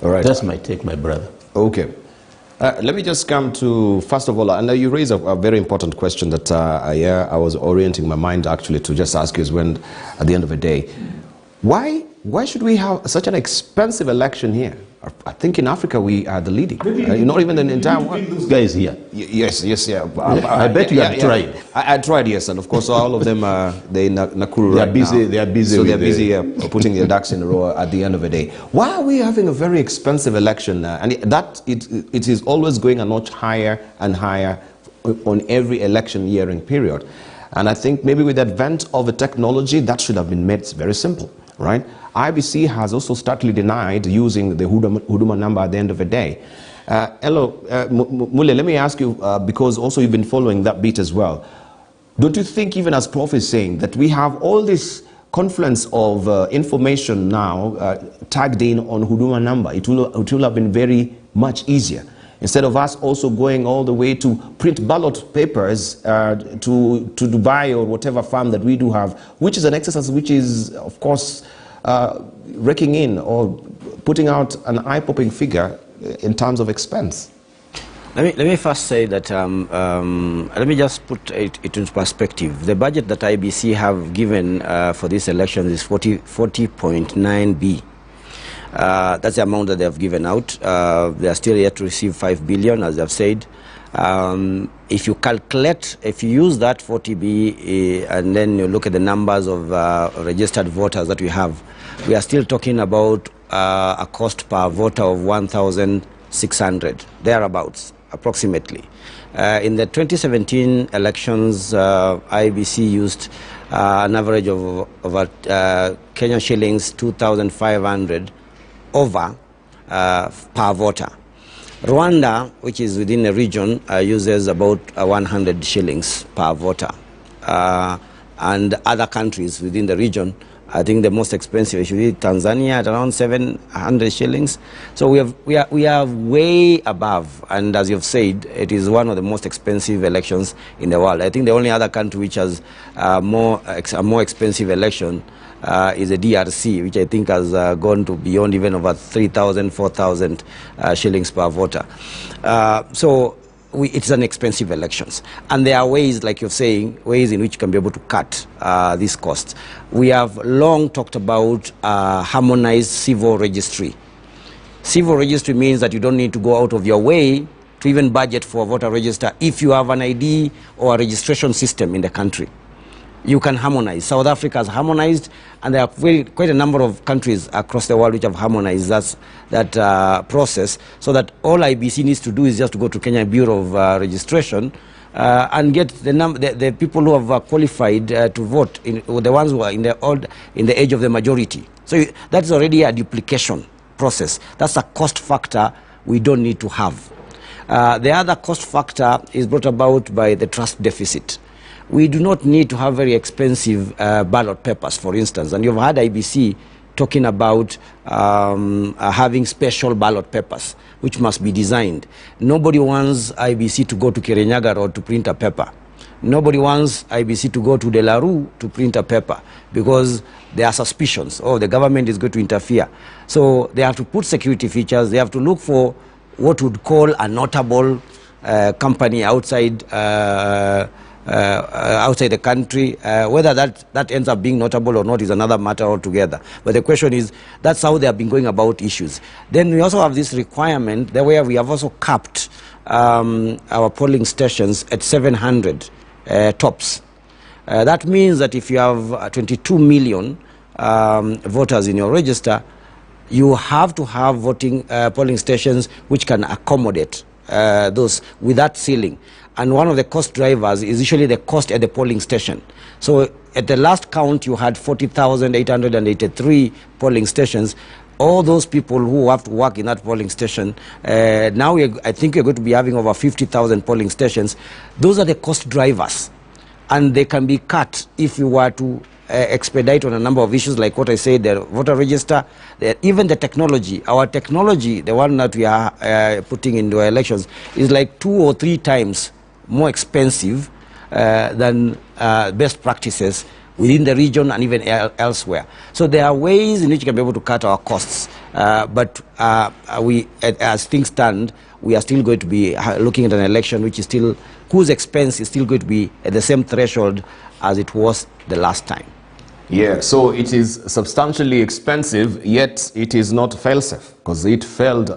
All right. That's my take, my brother. Okay. Let me just come to, first of all, and you raise a very important question that I was orienting my mind actually to just ask you is when, at the end of the day, why should we have such an expensive election here? I think in Africa we are the leading. Not even in the entire world. Those guys here. Yes, yeah. I bet you have tried. I tried, yes, and of course all of them they in Nakuru They are right busy. now. They are busy. So with they're busy putting their ducks in a row at the end of the day. Why are we having a very expensive election? And it is always going a notch higher and higher on every election yearing period. And I think maybe with the advent of the technology, that should have been made very simple, right? IEBC has also starkly denied using the Huduma number at the end of the day. Hello, Mule, let me ask you, because also you've been following that beat as well. Don't you think, even as Prof is saying, that we have all this confluence of information now tagged in on Huduma number? It will have been very much easier. Instead of us also going all the way to print ballot papers to Dubai or whatever farm that we do have, which is an exercise which is, of course, raking in or putting out an eye-popping figure in terms of expense. Let me first say that, let me just put it into perspective. The budget that IEBC have given for this election is 40.9 B. That's the amount that they have given out. They are still yet to receive 5 billion, as I've said. If you calculate, if you use that 40B and then you look at the numbers of registered voters that we have, we are still talking about a cost per voter of 1,600, thereafter, approximately. In the 2017 elections, IEBC used an average of Kenyan shillings 2,500 over per voter. Rwanda, which is within the region, uses about 100 shillings per voter. And other countries within the region, I think the most expensive is Tanzania at around 700 shillings. So we are way above, and as you've said, it is one of the most expensive elections in the world. I think the only other country which has a more expensive election is the DRC, which I think has gone to beyond even over 3,000, 4,000 shillings per voter. So it's an expensive elections. And there are ways, like you're saying, ways in which you can be able to cut these costs. We have long talked about harmonized civil registry. Civil registry means that you don't need to go out of your way to even budget for a voter register if you have an ID or a registration system in the country. You can harmonize. South Africa has harmonized, and there are quite a number of countries across the world which have harmonized that process, so that all IEBC needs to do is just to go to Kenya Bureau of Registration and get the people who have qualified to vote, the ones who are in the age of the majority. So that's already a duplication process. That's a cost factor we don't need to have. The other cost factor is brought about by the trust deficit. We do not need to have very expensive ballot papers, for instance. And you've heard IEBC talking about having special ballot papers, which must be designed. Nobody wants IEBC to go to Kirinyaga Road to print a paper. Nobody wants IEBC to go to De La Rue to print a paper, because there are suspicions, oh, the government is going to interfere. So they have to put security features. They have to look for what would call a notable company outside the country. Whether that ends up being notable or not is another matter altogether. But the question is, that's how they have been going about issues. Then we also have this requirement where we have also capped our polling stations at 700 tops. That means that if you have 22 million voters in your register, you have to have polling stations which can accommodate those with that ceiling. And one of the cost drivers is usually the cost at the polling station. So at the last count, you had 40,883 polling stations. All those people who have to work in that polling station, now I think we're going to be having over 50,000 polling stations. Those are the cost drivers. And they can be cut if you were to expedite on a number of issues, like what I said, the voter register, even the technology. Our technology, the one that we are putting into our elections, is like 2 or 3 times more expensive than best practices within the region and even elsewhere. So there are ways in which you can be able to cut our costs. But as things stand, we are still going to be looking at an election which is still, whose expense is still going to be at the same threshold as it was the last time. Yeah, so it is substantially expensive, yet it is not fail-safe, because it failed,